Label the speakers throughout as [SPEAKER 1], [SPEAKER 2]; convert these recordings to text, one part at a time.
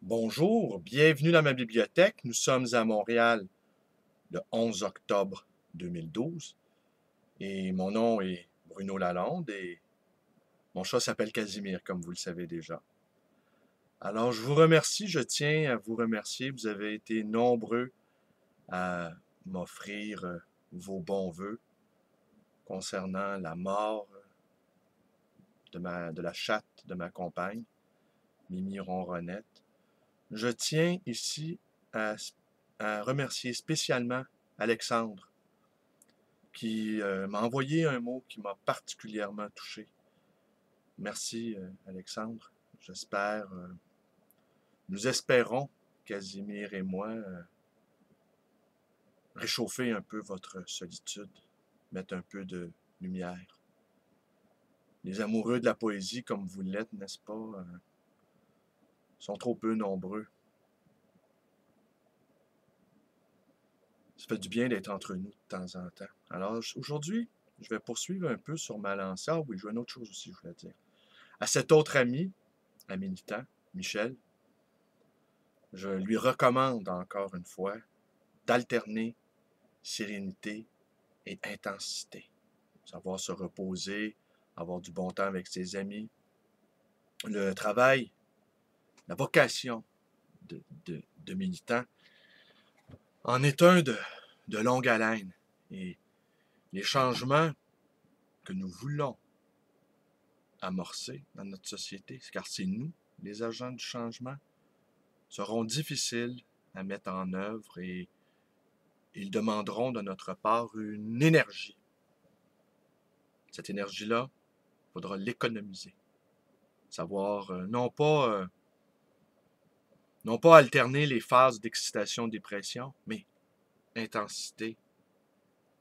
[SPEAKER 1] Bonjour, bienvenue dans ma bibliothèque. Nous sommes à Montréal le 11 octobre 2012 et mon nom est Bruno Lalonde et mon chat s'appelle Casimir, comme vous le savez déjà. Alors, je tiens à vous remercier. Vous avez été nombreux à m'offrir vos bons vœux concernant la mort de la chatte de ma compagne, Mimi Ronronnette. Je tiens ici à, à remercier spécialement Alexandre, qui m'a envoyé un mot qui m'a particulièrement touché. Merci, Alexandre. Nous espérons, Casimir et moi, réchauffer un peu votre solitude, mettre un peu de lumière. Les amoureux de la poésie, comme vous l'êtes, n'est-ce pas, sont trop peu nombreux. Ça fait du bien d'être entre nous de temps en temps. Alors, aujourd'hui, je vais poursuivre un peu sur ma lancée. Ah oui, je vois une autre chose aussi, je voulais dire. À cet autre ami militant, Michel, je lui recommande encore une fois d'alterner sérénité et intensité. Savoir se reposer, avoir du bon temps avec ses amis. Le travail, la vocation de militant en est un de longue haleine. Et les changements que nous voulons amorcer dans notre société, car c'est nous, les agents du changement, seront difficiles à mettre en œuvre et ils demanderont de notre part une énergie. Cette énergie-là, il faudra l'économiser. Savoir non pas alterner les phases d'excitation-dépression, mais intensité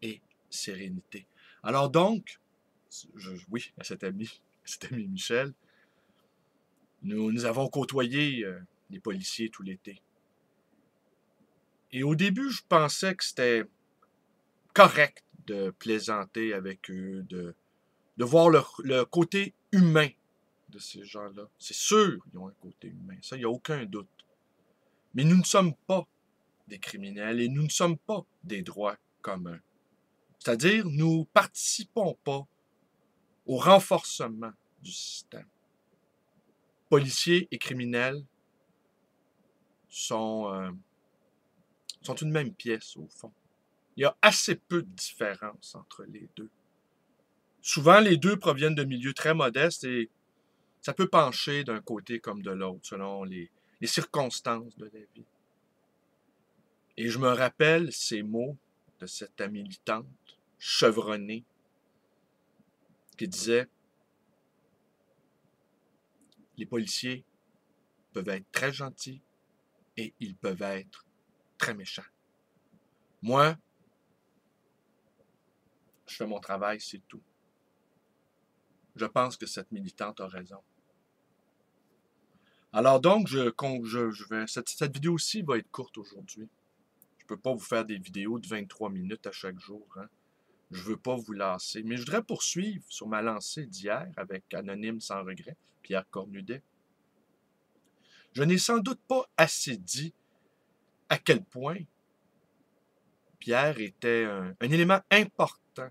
[SPEAKER 1] et sérénité. Alors donc, oui, à cet ami Michel, nous avons côtoyé les policiers tout l'été. Et au début, je pensais que c'était correct de plaisanter avec eux, de voir le côté humain de ces gens-là. C'est sûr qu'ils ont un côté humain, ça, il n'y a aucun doute. Mais nous ne sommes pas des criminels et nous ne sommes pas des droits communs. C'est-à-dire, nous ne participons pas au renforcement du système. Policiers et criminels sont une même pièce, au fond. Il y a assez peu de différence entre les deux. Souvent, les deux proviennent de milieux très modestes et ça peut pencher d'un côté comme de l'autre, selon les circonstances de la vie. Et je me rappelle ces mots de cette amie militante, chevronnée, qui disait « Les policiers peuvent être très gentils et ils peuvent être très méchants. Moi, je fais mon travail, c'est tout. » Je pense que cette militante a raison. Alors donc, cette vidéo-ci va être courte aujourd'hui. Je ne peux pas vous faire des vidéos de 23 minutes à chaque jour. Hein. Je ne veux pas vous lasser. Mais je voudrais poursuivre sur ma lancée d'hier avec Anonyme sans regret, Pierre Cornudet. Je n'ai sans doute pas assez dit à quel point Pierre était un élément important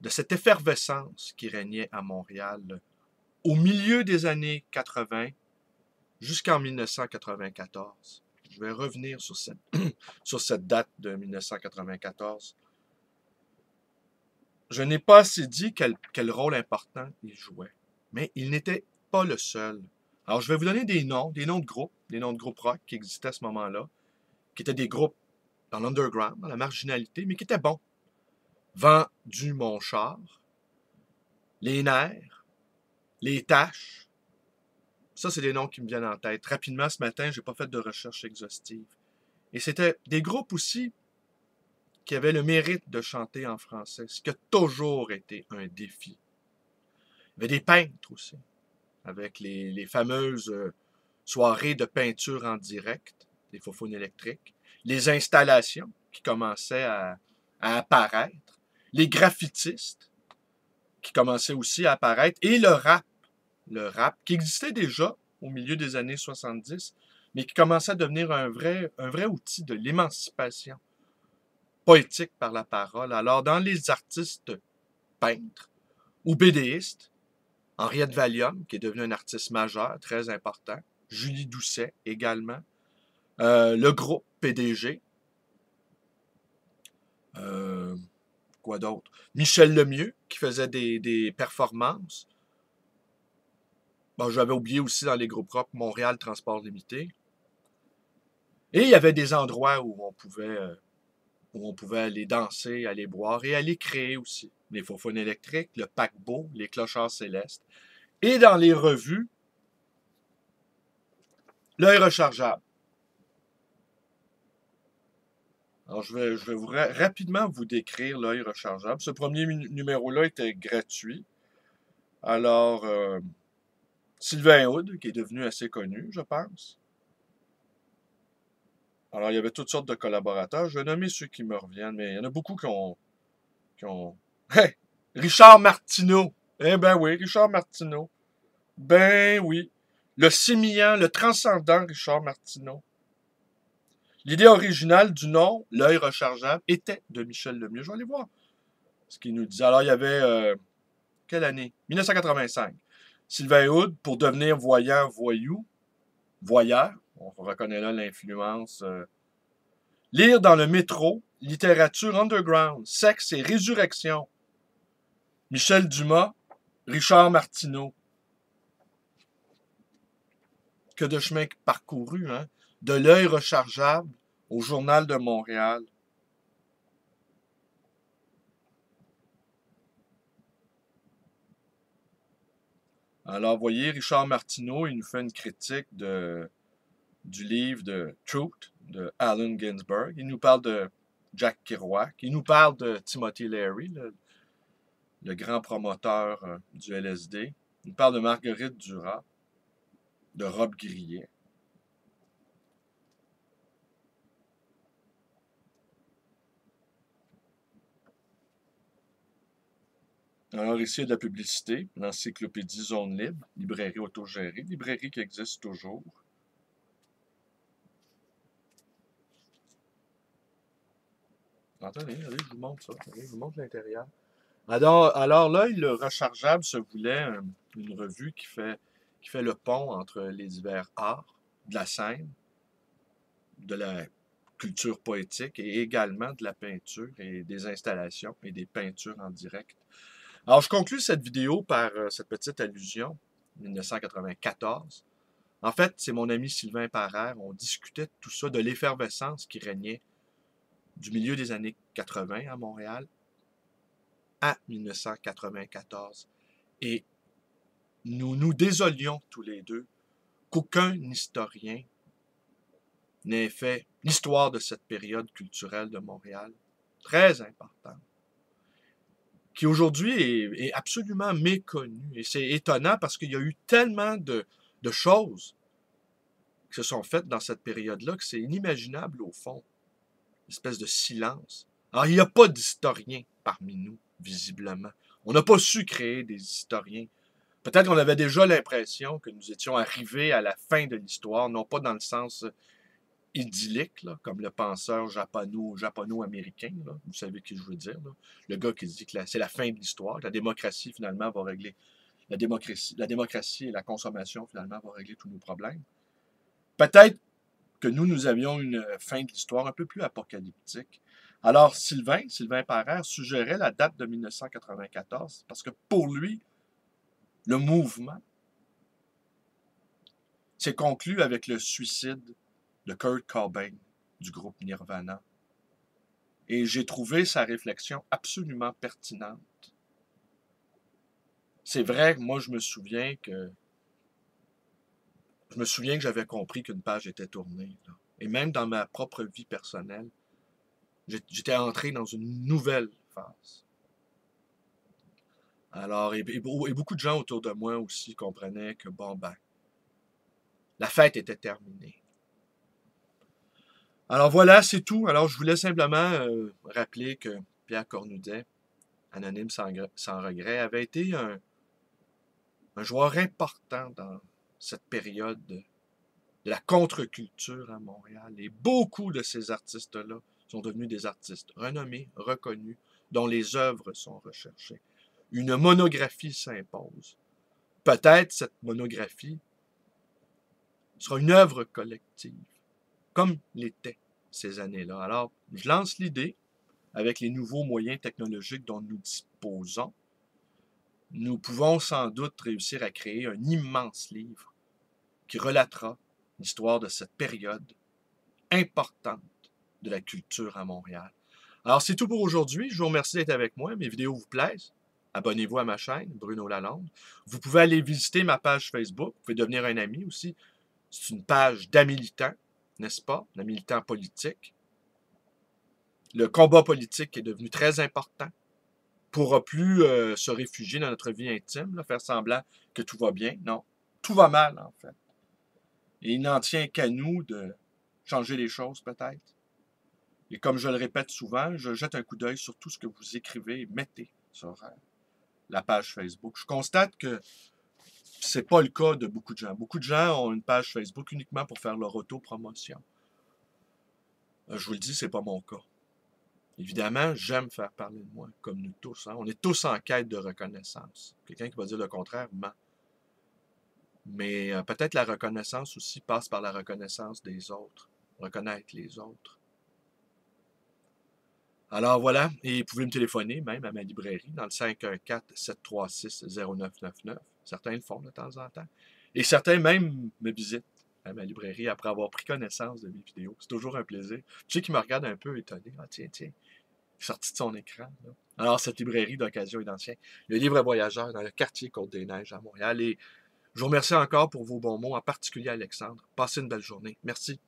[SPEAKER 1] de cette effervescence qui régnait à Montréal au milieu des années 80 jusqu'en 1994. Je vais revenir sur cette date de 1994. Je n'ai pas assez dit quel rôle important il jouait, mais il n'était pas le seul. Alors, je vais vous donner des noms de groupes rock qui existaient à ce moment-là, qui étaient des groupes dans l'underground, dans la marginalité, mais qui étaient bons. Vent du Montchar, Les Nerfs, Les Taches. Ça, c'est des noms qui me viennent en tête. Rapidement, ce matin, je n'ai pas fait de recherche exhaustive. Et c'était des groupes aussi qui avaient le mérite de chanter en français, ce qui a toujours été un défi. Il y avait des peintres aussi, avec les fameuses soirées de peinture en direct, des faufounes électriques, les installations qui commençaient à apparaître, les graffitistes qui commençaient aussi à apparaître, et le rap qui existait déjà au milieu des années 70, mais qui commençait à devenir un vrai outil de l'émancipation poétique par la parole. Alors, dans les artistes peintres ou bédéistes, Henriette Valium, qui est devenue un artiste majeur, très important, Julie Doucet également, le groupe PDG, euh, quoi d'autre? Michel Lemieux, qui faisait des performances. Bon, j'avais oublié aussi dans les groupes rock Montréal Transport Limité. Et il y avait des endroits où on pouvait aller danser, aller boire et aller créer aussi. Les Faux-Faunes électriques, le paquebot, les clochards célestes. Et dans les revues, l'œil rechargeable. Alors, je vais rapidement vous décrire l'œil rechargeable. Ce premier numéro-là était gratuit. Alors, Sylvain Hood, qui est devenu assez connu, je pense. Alors, il y avait toutes sortes de collaborateurs. Je vais nommer ceux qui me reviennent, mais il y en a beaucoup qui ont... Hey! Richard Martineau! Eh ben oui, Richard Martineau. Ben oui. Le sémillant, le transcendant Richard Martineau. L'idée originale du nom, l'œil rechargeable, était de Michel Lemieux. Je vais aller voir ce qu'il nous disait. Alors, il y avait... quelle année? 1985. Sylvain Hood, pour devenir voyant, voyeur. On reconnaît là l'influence. Lire dans le métro, littérature underground, sexe et résurrection. Michel Dumas, Richard Martineau. Que de chemin parcouru, hein? De l'œil rechargeable au Journal de Montréal. Alors, vous voyez, Richard Martineau, il nous fait une critique du livre de Truth de Allen Ginsberg. Il nous parle de Jack Kerouac. Il nous parle de Timothy Leary, le grand promoteur du LSD. Il nous parle de Marguerite Duras, de Rob Grillet. Alors ici, il y a de la publicité, l'encyclopédie Zone Libre, librairie autogérée, librairie qui existe toujours. Attendez, allez, je vous montre ça. Allez, je vous montre l'intérieur. Alors là, le rechargeable se voulait une revue qui fait le pont entre les divers arts, de la scène, de la culture poétique et également de la peinture et des installations et des peintures en direct. Alors, je conclus cette vidéo par cette petite allusion, 1994. En fait, c'est mon ami Sylvain Parère, on discutait de tout ça, de l'effervescence qui régnait du milieu des années 80 à Montréal à 1994. Et nous nous désolions tous les deux qu'aucun historien n'ait fait l'histoire de cette période culturelle de Montréal, très importante, qui aujourd'hui est absolument méconnue. Et c'est étonnant parce qu'il y a eu tellement de choses qui se sont faites dans cette période-là que c'est inimaginable au fond. Une espèce de silence. Alors, il n'y a pas d'historiens parmi nous, visiblement. On n'a pas su créer des historiens. Peut-être qu'on avait déjà l'impression que nous étions arrivés à la fin de l'histoire, non pas dans le sens idyllique, là, comme le penseur japono-américain, là, vous savez qui je veux dire, là. Le gars qui dit que c'est la fin de l'histoire, que la démocratie finalement va régler, la démocratie et la consommation finalement vont régler tous nos problèmes. Peut-être que nous avions une fin de l'histoire un peu plus apocalyptique. Alors Sylvain Parère suggérait la date de 1994 parce que pour lui, le mouvement s'est conclu avec le suicide de Kurt Cobain du groupe Nirvana. Et j'ai trouvé sa réflexion absolument pertinente. C'est vrai que moi, je me souviens que j'avais compris qu'une page était tournée, là. Et même dans ma propre vie personnelle, j'étais entré dans une nouvelle phase. Alors, et beaucoup de gens autour de moi aussi comprenaient que, bon, ben, la fête était terminée. Alors voilà, c'est tout. Alors, je voulais simplement rappeler que Pierre Cornoudet, anonyme sans regret, avait été un joueur important dans cette période de la contre-culture à Montréal. Et beaucoup de ces artistes-là sont devenus des artistes renommés, reconnus, dont les œuvres sont recherchées. Une monographie s'impose. Peut-être cette monographie sera une œuvre collective, comme l'était ces années-là. Alors, je lance l'idée, avec les nouveaux moyens technologiques dont nous disposons, nous pouvons sans doute réussir à créer un immense livre qui relatera l'histoire de cette période importante de la culture à Montréal. Alors, c'est tout pour aujourd'hui. Je vous remercie d'être avec moi. Mes vidéos vous plaisent. Abonnez-vous à ma chaîne, Bruno Lalonde. Vous pouvez aller visiter ma page Facebook. Vous pouvez devenir un ami aussi. C'est une page d'amilitants, n'est-ce pas? D'un militant politique. Le combat politique est devenu très important. On ne pourra plus se réfugier dans notre vie intime, là, faire semblant que tout va bien. Non, tout va mal, en fait. Et il n'en tient qu'à nous de changer les choses, peut-être. Et comme je le répète souvent, je jette un coup d'œil sur tout ce que vous écrivez et mettez sur la page Facebook. Je constate que c'est pas le cas de beaucoup de gens. Beaucoup de gens ont une page Facebook uniquement pour faire leur autopromotion. Je vous le dis, c'est pas mon cas. Évidemment, j'aime faire parler de moi, comme nous tous. Hein. On est tous en quête de reconnaissance. Quelqu'un qui va dire le contraire ment. Mais peut-être la reconnaissance aussi passe par la reconnaissance des autres. Reconnaître les autres. Alors voilà, et vous pouvez me téléphoner même à ma librairie dans le 514-736-0999. Certains le font de temps en temps. Et certains même me visitent à ma librairie après avoir pris connaissance de mes vidéos. C'est toujours un plaisir. Tu sais qui me regarde un peu étonné. Ah tiens, sorti de son écran. Là. Alors, cette librairie d'occasion et d'ancien, le livre voyageur dans le quartier Côte-des-Neiges à Montréal. Et je vous remercie encore pour vos bons mots, en particulier Alexandre. Passez une belle journée. Merci.